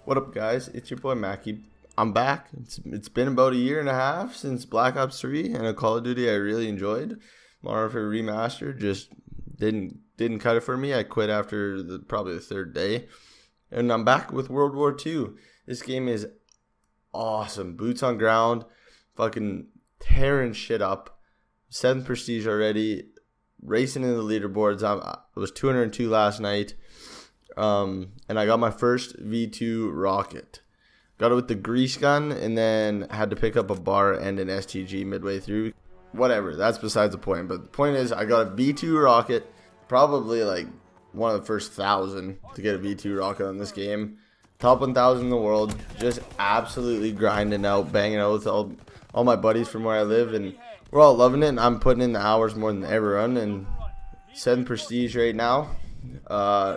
What up, guys? It's your boy Macky. I'm back. It's been about a year and a half since Black Ops 3 and a Call of Duty I really enjoyed. Modern Warfare Remastered just didn't cut it for me. I quit after probably the third day, and I'm back with World War II. This game is awesome. Boots on ground, fucking tearing shit up. 7th prestige already. Racing in the leaderboards. I was 202 last night. And I got my first V2 Rocket. Got it with the grease gun, and then had to pick up a bar and an STG midway through. Whatever, that's besides the point. But the point is, I got a V2 Rocket, probably like one of the first 1,000 to get a V2 Rocket on this game. Top 1,000 in the world, just absolutely grinding out, banging out with all my buddies from where I live, and we're all loving it. And I'm putting in the hours more than everyone, and 7th prestige right now.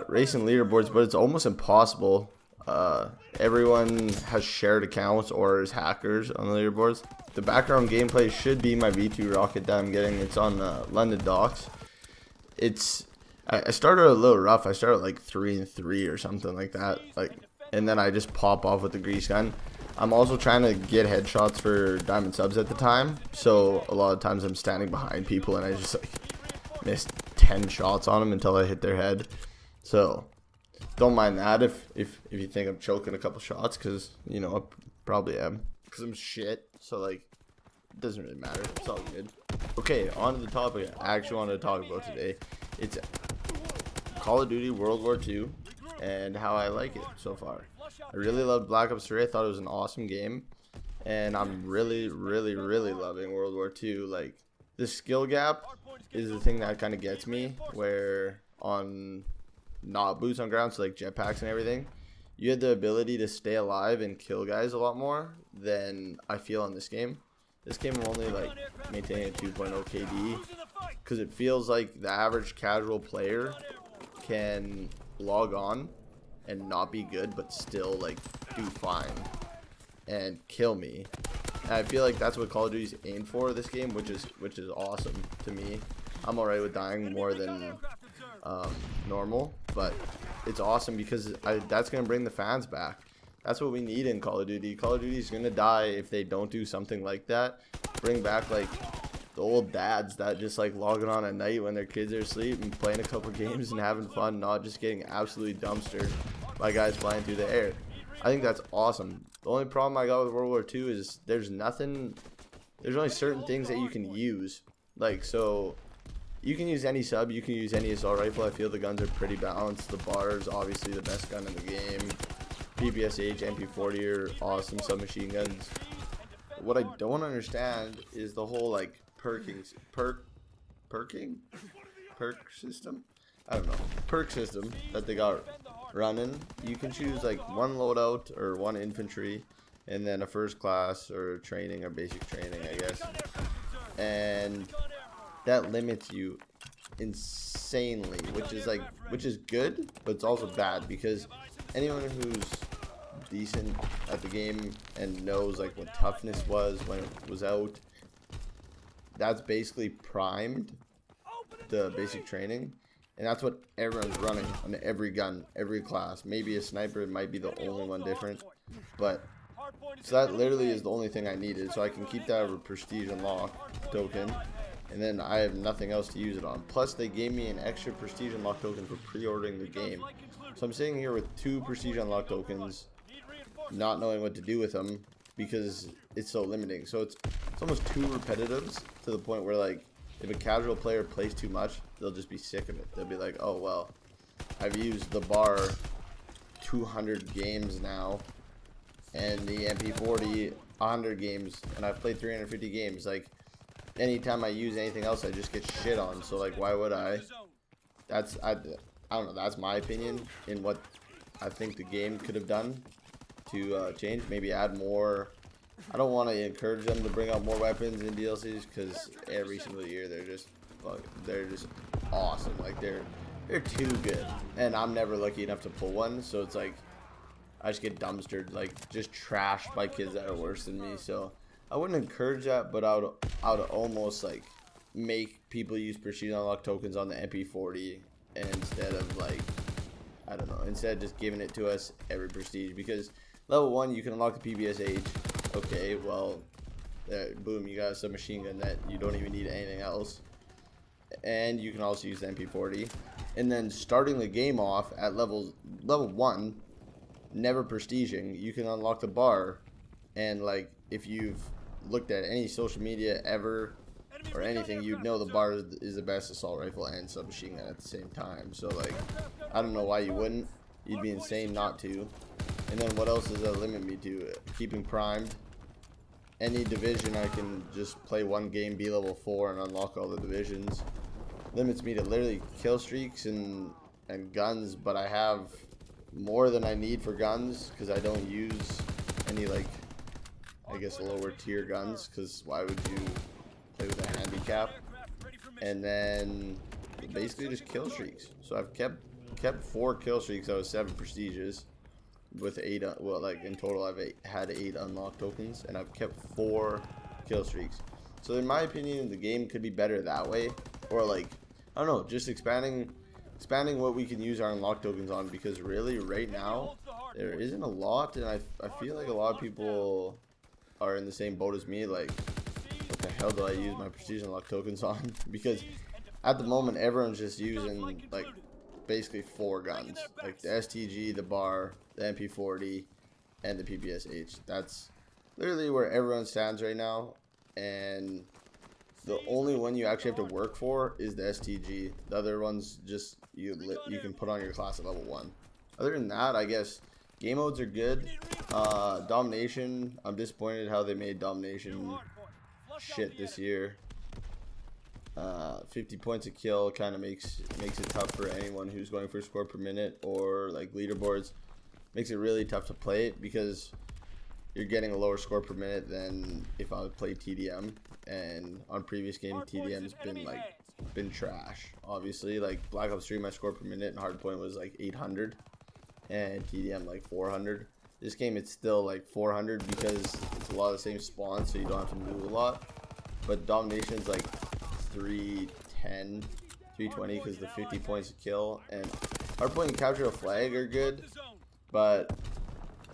Racing leaderboards, but it's almost impossible. Everyone has shared accounts or is hackers on the leaderboards. The background gameplay should be my V2 Rocket that I'm getting. It's on London docks. I started a little rough. I started like 3-3 or something like that, and then I just pop off with the grease gun. I'm also trying to get headshots for diamond subs at the time, so a lot of times I'm standing behind people and I just missed 10 shots on them until I hit their head. So don't mind that if you think I'm choking a couple shots, because you know I probably am, because I'm shit. So like, it doesn't really matter. It's all good. Okay, on to the topic I actually wanted to talk about today. It's Call of Duty World War II and how I like it so far. I really loved Black Ops 3. I thought it was an awesome game, and I'm really loving World War II. Like, the skill gap is the thing that kind of gets me, where on not boots on ground, so like jetpacks and everything, you had the ability to stay alive and kill guys a lot more than I feel in this game. This game I'm only like maintaining a 2.0 KD, because it feels like the average casual player can log on and not be good but still like do fine and kill me. And I feel like that's what Call of Duty's aimed for this game, which is awesome to me. I'm alright with dying more than normal, but it's awesome because that's gonna bring the fans back. That's what we need in Call of Duty. Call of Duty's gonna die if they don't do something like that. Bring back like the old dads that just like logging on at night when their kids are asleep and playing a couple games and having fun, not just getting absolutely dumpstered by guys flying through the air. I think that's awesome. The only problem I got with World War II is there's only certain things that you can use. Like, so you can use any sub, you can use any assault rifle. I feel the guns are pretty balanced. The bar is obviously the best gun in the game. PPSH, MP40 are awesome submachine guns. What I don't understand is the whole like perk system. I don't know, perk system that they got running. You can choose like one loadout or one infantry, and then a first class or training or basic training, I guess. And that limits you insanely, which is good, but it's also bad, because anyone who's decent at the game and knows like what toughness was when it was out, that's basically primed the basic training, and that's what everyone's running on every gun, every class. Maybe a sniper might be the only one different, but so that literally is the only thing I needed, so I can keep that as a prestige unlock token, and then I have nothing else to use it on. Plus they gave me an extra prestige unlock token for pre-ordering the game, so I'm sitting here with 2 prestige unlock tokens, not knowing what to do with them because it's so limiting. So it's almost too repetitive to the point where like if a casual player plays too much, they'll just be sick of it. They'll be like, oh well, I've used the bar 200 games now, and the MP40 100 games, and I've played 350 games. Like, anytime I use anything else, I just get shit on. So like, why would I? I don't know. That's my opinion in what I think the game could have done to change. Maybe add more. I don't want to encourage them to bring out more weapons in DLCs, because every single year they're just awesome. Like, they're too good, and I'm never lucky enough to pull one. So it's like I just get dumpstered, like just trashed by kids that are worse than me. So I wouldn't encourage that, but I would almost like make people use prestige unlock tokens on the MP40 instead of like I don't know, instead of just giving it to us every prestige. Because level 1, you can unlock the PBSH. Okay, well, boom, you got a submachine gun that you don't even need anything else. And you can also use the MP40. And then starting the game off at level 1, never prestiging, you can unlock the bar. And like, if you've looked at any social media ever or anything, you'd know the bar is the best assault rifle and submachine gun at the same time. So like, I don't know why you wouldn't. You'd be insane not to. And then what else does that limit me to? Keeping primed. Any division, I can just play one game, be level 4, and unlock all the divisions. Limits me to literally kill streaks and guns, but I have more than I need for guns because I don't use any, like, I guess lower tier guns, because why would you play with a handicap? And then basically just kill streaks. So I've kept 4 kill streaks out of 7 prestiges. With 8, well, like in total I've had 8 unlocked tokens, and I've kept 4 kill streaks. So in my opinion, the game could be better that way, or like, I don't know, just expanding what we can use our unlocked tokens on, because really right now there isn't a lot, and I feel like a lot of people are in the same boat as me, like, what the hell do I use my prestige unlocked tokens on? Because at the moment everyone's just using like basically 4 guns, like the STG, the bar, the MP40, and the PPSH. That's literally where everyone stands right now, and the only one you actually have to work for is the STG. The other ones just you can put on your class at level 1. Other than that, I guess game modes are good. Domination, I'm disappointed how they made domination shit this year. 50 points a kill kind of makes it tough for anyone who's going for score per minute or like leaderboards. Makes it really tough to play it because you're getting a lower score per minute than if I would play TDM. And on previous games, TDM's been trash. Obviously, like Black Ops 3, my score per minute and hardpoint was like 800, and TDM like 400. This game it's still like 400 because it's a lot of the same spawns, so you don't have to move a lot. But domination's like 310, 320 because the 50 points to kill, and hardpoint and capture a flag are good, but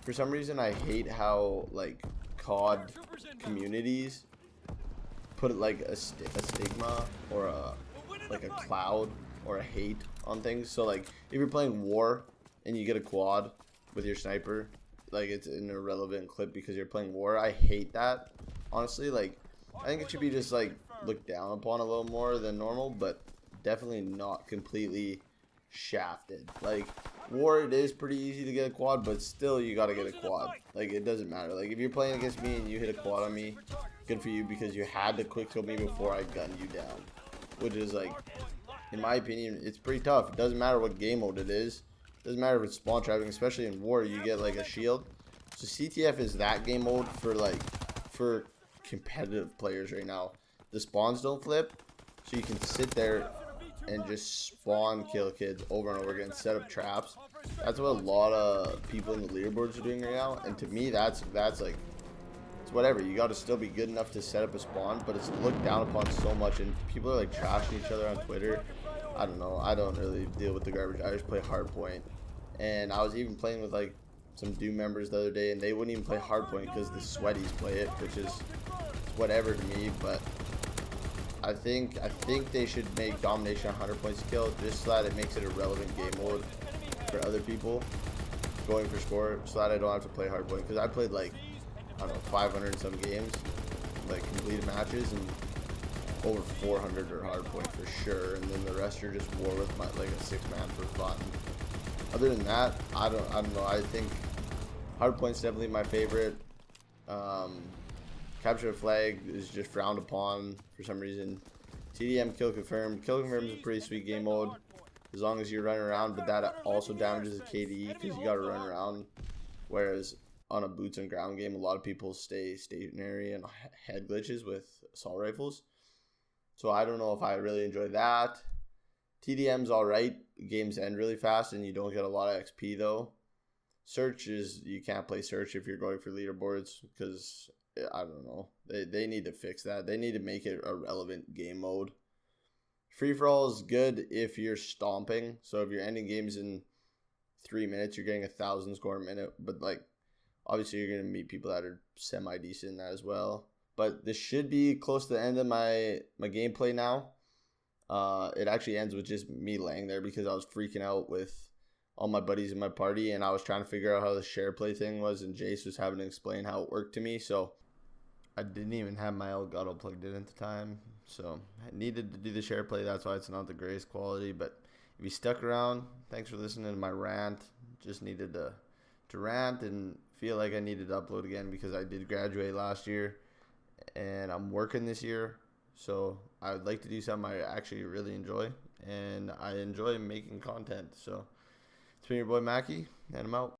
for some reason I hate how like COD communities put it like a stigma or like a cloud or a hate on things. So like if you're playing war and you get a quad with your sniper, like it's an irrelevant clip because you're playing war. I hate that, honestly. Like I think it should be just like looked down upon a little more than normal, but definitely not completely shafted. Like war, it is pretty easy to get a quad, but still you gotta get a quad. Like it doesn't matter. Like if you're playing against me and you hit a quad on me, good for you because you had to quick kill me before I gunned you down, which is like, in my opinion, it's pretty tough. It doesn't matter what game mode it is. It doesn't matter if it's spawn trapping, especially in war. You get like a shield. So CTF is that game mode for competitive players right now. The spawns don't flip, so you can sit there and just spawn kill kids over and over again, set up traps. That's what a lot of people in the leaderboards are doing right now, and to me that's like, it's whatever. You got to still be good enough to set up a spawn, but it's looked down upon so much, and people are like trashing each other on Twitter. I don't know, I don't really deal with the garbage. I just play hardpoint, and I was even playing with like some Doom members the other day, and they wouldn't even play hardpoint because the sweaties play it, which is whatever to me. But I think they should make domination 100 points to kill, just so that it makes it a relevant game mode for other people going for score, so that I don't have to play hardpoint. Because I played like, I don't know, 500 and some games, like completed matches, and over 400 are hardpoint for sure, and then the rest are just war with my like a 6-man for fun. Other than that, I don't know. I think hardpoint's definitely my favorite. Capture a flag is just frowned upon for some reason. TDM kill confirmed. Kill confirmed is a pretty sweet game mode as long as you're running around, but that also damages the KDE because you got to run around. Whereas on a boots and ground game, a lot of people stay stationary and head glitches with assault rifles. So I don't know if I really enjoy that. TDM's alright. Games end really fast and you don't get a lot of XP though. Search is, you can't play search if you're going for leaderboards because I don't know. They need to fix that. They need to make it a relevant game mode. Free for all is good if you're stomping. So if you're ending games in 3 minutes, you're getting 1,000 score a minute. But like, obviously, you're gonna meet people that are semi decent in that as well. But this should be close to the end of my gameplay now. It actually ends with just me laying there because I was freaking out with all my buddies in my party, and I was trying to figure out how the share play thing was, and Jace was having to explain how it worked to me. So I didn't even have my Elgato plugged in at the time, so I needed to do the share play. That's why it's not the greatest quality. But if you stuck around, thanks for listening to my rant. Just needed to rant and feel like I needed to upload again because I did graduate last year and I'm working this year. So I would like to do something I actually really enjoy, and I enjoy making content. So it's been your boy Macky, and I'm out.